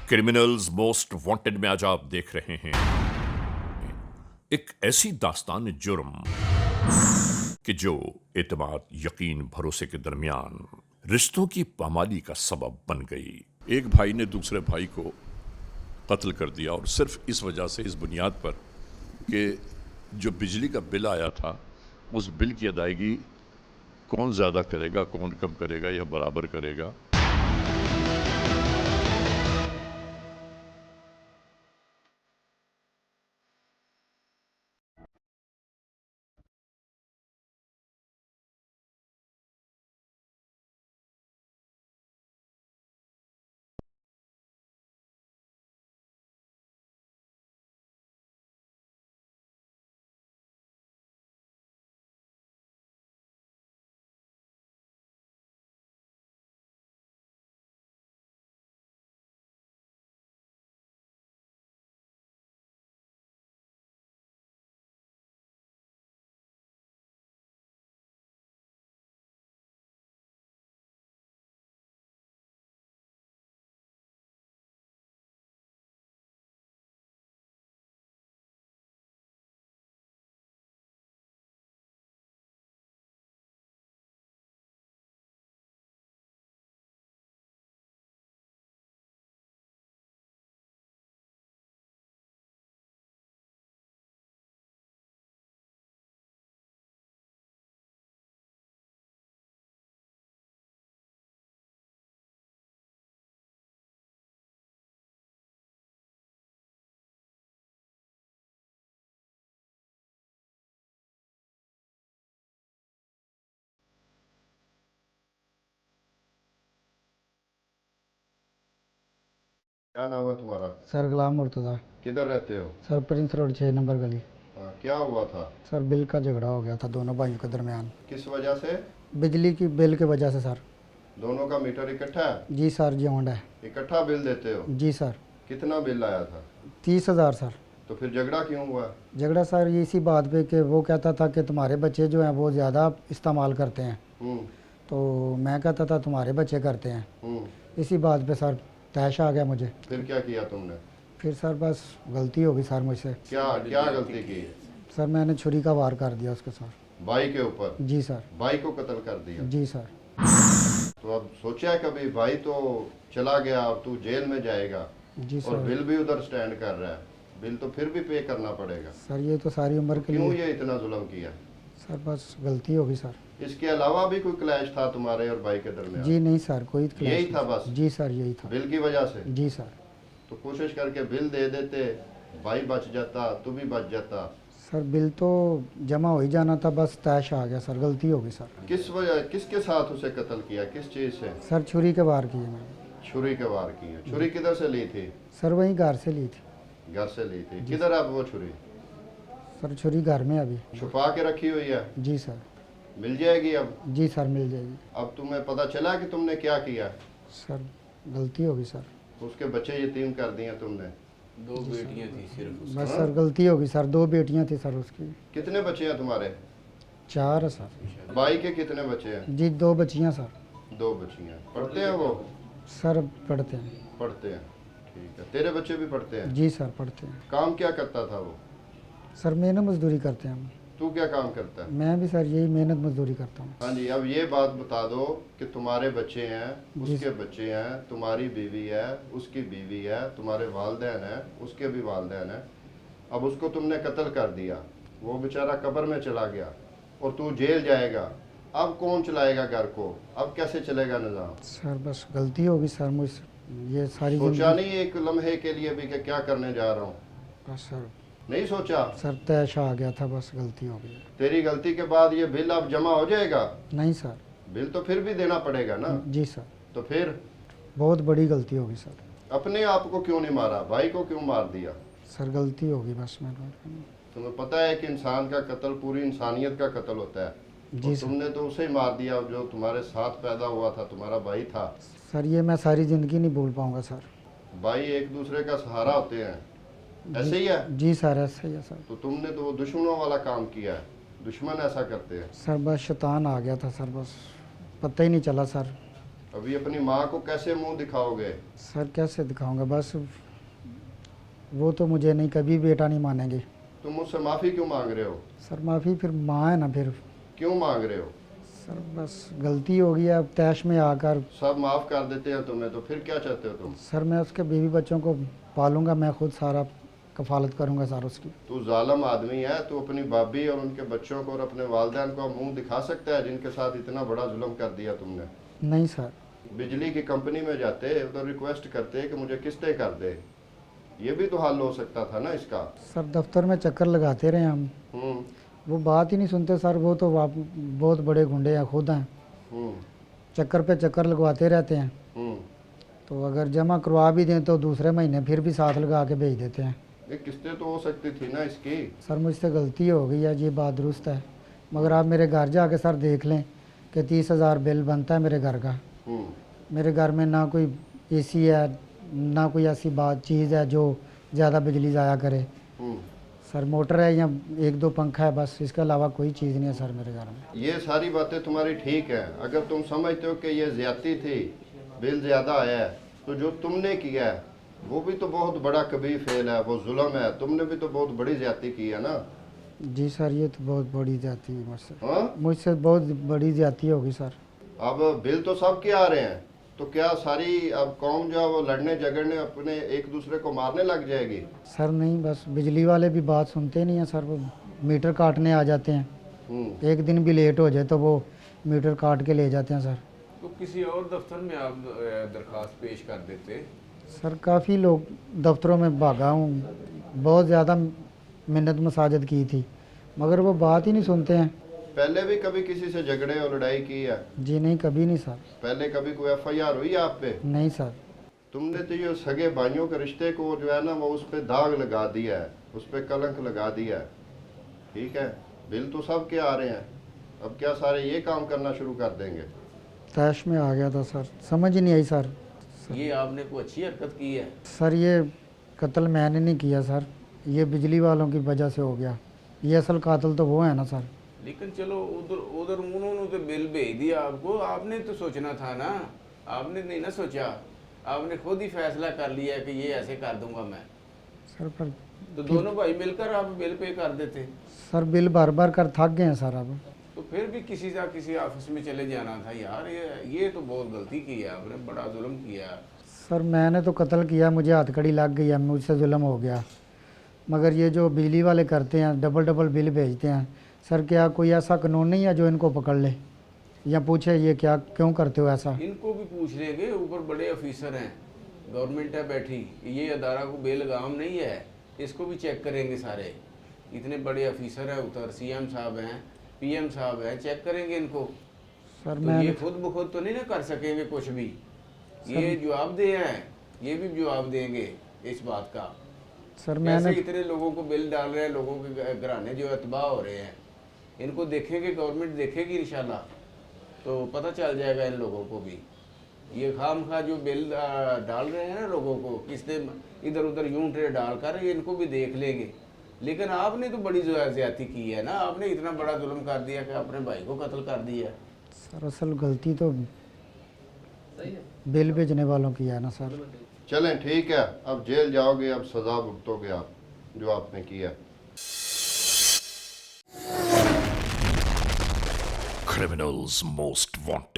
Criminals most wanted में आज आप देख रहे हैं एक ऐसी दास्तान जुर्म कि जो एतमाद, यकीन, भरोसे के दरमियान रिश्तों की पामाली का सबब बन गई। एक भाई ने दूसरे भाई को कत्ल कर दिया और सिर्फ इस वजह से, इस बुनियाद पर कि जो बिजली का बिल आया था उस बिल की अदायगी कौन ज़्यादा करेगा, कौन कम करेगा या बराबर करेगा। क्या नाम है तुम्हारा? सर गुलाम मुर्तज़ा। किधर रहते हो? सर प्रिंस रोड 6 नंबर गली। हाँ, क्या हुआ था? सर बिल का झगड़ा हो गया था दोनों भाइयों के दरमियान। किस वजह से? बिजली की बिल की वजह से सर। दोनों का मीटर इकट्ठा है? जी सर, जॉइंट है। इकट्ठा बिल देते हो? जी सर। कितना बिल आया था? 30,000 सर। तो फिर झगड़ा क्यों हुआ? झगड़ा सर ये इसी बात पे कि वो कहता था कि तुम्हारे बच्चे जो हैं वो ज़्यादा इस्तेमाल करते हैं, हम्म। तो मैं कहता था तुम्हारे बच्चे करते हैं। इसी बात पे सर तैश आ गया मुझे। फिर क्या किया तुमने? फिर सर बस गलती हो गई सर मुझसे। क्या क्या गलती की? सर मैंने छुरी का वार कर दिया उसके सर। भाई के ऊपर? जी सर। भाई को कत्ल कर दिया? जी सर। तो अब सोचा है कभी? भाई तो चला गया, अब तू जेल में जाएगा जी और सर। बिल भी उधर स्टैंड कर रहा है, बिल तो फिर भी पे करना पड़ेगा। सर ये तो सारी उम्र के क्यों लिए। ये इतना जुल्म किया? सर बस गलती हो गई सर। इसके अलावा भी कोई क्लैश था तुम्हारे और भाई के दरमियान? जी नहीं सर, कोई यही क्लैश था नहीं। बस? जी सर यही था। बिल की वजह से? जी सर। तो कोशिश करके बिल दे देते, भाई बच जाता, तू भी बच जाता। सर बिल तो जमा हो ही जाना था, बस तैश आ गया सर, गलती हो गई सर। किस वजह, किसके साथ उसे कत्ल किया, किस चीज से? सर छुरी के वार किए मैंने। छुरी के वार किए? छुरी किधर से ली थी? सर वहीं घर से ली थी। घर से ली थी? किधर है अब वो छुरी? सर छुरी घर में अभी। छुपा के रखी हुई है? जी सर। मिल जाएगी अब? जी सर मिल जाएगी। अब तुम्हें पता चला कि तुमने क्या किया? सर गलती हो गई सर। उसके बच्चे यतीम कर दिए तुमने? 2 बेटियां थी सिर्फ उसकी। बस सर गलती हो गई सर, 2 बेटियां थी सर उसकी। कितने बच्चे हैं तुम्हारे? 4 है सर। भाई के कितने बच्चे हैं? जी 2 बच्चियां सर। 2 बच्चियां। पढ़ते हैं वो? सर पढ़ते हैं। पढ़ते हैं, ठीक है। तेरे बच्चे भी पढ़ते हैं? जी सर पढ़ते हैं। काम क्या करता था वो? सर मेहनत मजदूरी करते हैं हम। तू क्या काम करता है? मैं भी सर यही मेहनत मजदूरी करता हूँ। हाँ जी। अब ये बात बता दो कि तुम्हारे बच्चे हैं, जी उसके बच्चे हैं, तुम्हारी बीवी है, उसकी बीवी है, तुम्हारे वालदैन हैं, उसके भी वालदैन हैं। अब उसको तुमने कत्ल कर दिया, वो बेचारा कब्र में चला गया और तू जेल जाएगा। अब कौन चलाएगा घर को? अब कैसे चलेगा निज़ाम? सर बस गलती होगी सर मुझसे, ये सारी सोचा नहीं एक लम्हे के लिए भी कि क्या करने जा रहा हूँ? बस सर। नहीं सोचा? सर तैश आ गया था, बस गलती हो गई। तेरी गलती के बाद ये बिल अब जमा हो जाएगा? नहीं सर। बिल तो फिर भी देना पड़ेगा ना? जी सर। तो फिर बहुत बड़ी गलती होगी सर। अपने आप को क्यों नहीं मारा? भाई को क्यों मार दिया? सर गलती होगी बस मैंने। तुम्हें पता है कि इंसान का कत्ल पूरी इंसानियत का कत्ल होता है। जी और सर। तुमने तो उसे ही मार दिया जो तुम्हारे साथ पैदा हुआ था, तुम्हारा भाई था। सर ये मैं सारी ज़िंदगी नहीं भूल पाऊंगा सर। भाई एक दूसरे का सहारा होते हैं, ऐसे ही है? जी सर ऐसा ही है सर। तो तुमने तो वो दुश्मनों वाला काम किया है, दुश्मन ऐसा करते हैं। सर बस शैतान आ गया था सर, बस पता ही नहीं चला सर। अभी अपनी माँ को कैसे मुंह दिखाओगे? सर कैसे दिखाऊंगा, बस वो तो मुझे नहीं, कभी बेटा नहीं मानेंगे। तुम मुझसे माफ़ी क्यों मांग रहे हो? सर माफ़ी फिर माँ है ना, फिर क्यों मांग रहे हो? सर बस गलती हो गई है, अब तैश में आकर। सब माफ़ कर देते हैं तुम्हें, तो फिर क्या चाहते हो तुम? सर मैं उसके बीवी बच्चों को पालूंगा, मैं खुद सारा कफालत करूंगा सर उसकी। तू जालिम आदमी है, तू अपनी भाभी और उनके बच्चों को और अपने वालिदैन को मुंह दिखा सकता है जिनके साथ इतना बड़ा जुल्म कर दिया तुमने? नहीं सर। बिजली की कंपनी में जाते तो रिक्वेस्ट करते कि मुझे किस्तें कर दे, ये भी तो हल हो सकता था ना इसका। सर दफ्तर में चक्कर लगाते रहे हम, हम्म वो बात ही नहीं सुनते सर। वो तो बहुत बड़े गुंडे हैं, खुद हैं, हम्म चक्कर पे चक्कर लगवाते रहते हैं। हम्म तो अगर जमा करवा भी दें तो दूसरे महीने फिर भी साथ लगा के भेज देते हैं। ये किस्तें तो हो सकती थी ना इसकी। सर मुझसे गलती हो गई है, ये बात दुरुस्त है, मगर आप मेरे घर जाके सर देख लें कि 30,000 बिल बनता है मेरे घर का। हम्म मेरे घर में ना कोई एसी है, ना कोई ऐसी बात चीज़ है जो ज़्यादा बिजली ज़ाया करे। हम्म सर मोटर है या 1-2 पंखा है, बस इसके अलावा कोई चीज़ नहीं है सर मेरे घर में। ये सारी बातें तुम्हारी ठीक है। अगर तुम समझते हो कि ये ज्यादती थी, बिल ज़्यादा आया है, तो जो तुमने किया है वो भी तो बहुत बड़ा कभी फेल है, वो जुल्म है। तुमने भी तो बहुत बड़ी ज्यादती की है ना। जी सर, ये तो बहुत बड़ी ज़्यादती हुई मुझसे। हाँ, मुझसे बहुत बड़ी ज़्यादती होगी सर। अब बिल तो सबके आ रहे हैं, तो क्या सारी अब कौम जो है वो लड़ने झगड़ने अपने एक दूसरे को मारने लग जाएगी? सर नहीं, बस बिजली वाले भी बात सुनते नहीं हैं सर, वो मीटर काटने आ जाते हैं। एक दिन भी लेट हो जाए तो वो मीटर काट के ले जाते हैं सर। तो किसी और दफ्तर में आप दरखास्त पेश कर देते। सर काफ़ी लोग दफ्तरों में भागा हूँ, बहुत ज़्यादा मिन्नत मसाजद की थी, मगर वो बात ही नहीं सुनते हैं। पहले भी कभी किसी से झगड़े और लड़ाई की है? जी नहीं, कभी नहीं सर। पहले कभी कोई FIR हुई है आप पे? नहीं सर। तुमने तो ये सगे भाइयों के रिश्ते को जो है ना वो उस पर दाग लगा दिया है, उस पर कलंक लगा दिया है। ठीक है, बिल तो सबके आ रहे हैं, अब क्या सारे ये काम करना शुरू कर देंगे? तैश में आ गया था सर, समझ ही नहीं आई सर। ये आपने कोई अच्छी हरकत की है? सर ये कत्ल मैंने नहीं किया सर, ये बिजली वालों की वजह से हो गया। ये असल कातिल तो वो है ना सर। लेकिन चलो उधर उन्होंने तो बिल भेज दिया आपको, आपने तो सोचना था ना। आपने नहीं ना सोचा, आपने खुद ही फैसला कर लिया कि ये ऐसे कर दूंगा मैं। सर पर तो दोनों भाई मिलकर आप बिल पे कर देते। सर बिल बार बार कर थक गए हैं सर अब। तो फिर भी किसी ऑफिस में चले जाना था यार। ये तो बहुत गलती की है आपने, बड़ा जुल्म किया। सर मैंने तो कत्ल किया, मुझे हथकड़ी लग गई है, मुझसे जुल्म हो गया। मगर ये जो बिजली वाले करते हैं, डबल बिल भेजते हैं सर, क्या कोई ऐसा कानून नहीं है जो इनको पकड़ ले या पूछे ये क्या क्यों करते हो ऐसा? इनको भी पूछ लेंगे, ऊपर बड़े ऑफिसर हैं, गवर्नमेंट है बैठी, ये अदारा को बेलगाम नहीं है, इसको भी चेक करेंगे सारे। इतने बड़े ऑफिसर हैं उधर, CM साहब हैं, PM साहब हैं, चेक करेंगे इनको। सर तो मैं ये खुद ब खुद तो नहीं ना कर सकेंगे कुछ भी, ये जवाबदेह हैं, ये भी जवाब देंगे इस बात का। सर कैसे मैंने इतने लोगों को बिल डाल रहे हैं, लोगों के घराने जो है तबाह हो रहे हैं। इनको देखेंगे, गवर्नमेंट देखेगी इंशाल्लाह, तो पता चल जाएगा इन लोगों को भी। ये खामखा जो बिल डाल रहे हैं ना लोगों को, किसने इधर उधर यूं ट्रे डाल कर, ये इनको भी देख लेंगे। लेकिन आपने तो बड़ी ज्यादती की है ना, आपने इतना बड़ा जुल्म कर दिया कि अपने भाई को कत्ल कर दिया। सर असल गलती तो बिल भेजने वालों की है ना सर। चलें ठीक है, अब जेल जाओगे, अब सजा भुगतोगे आप जो आपने किया। Criminals most wanted.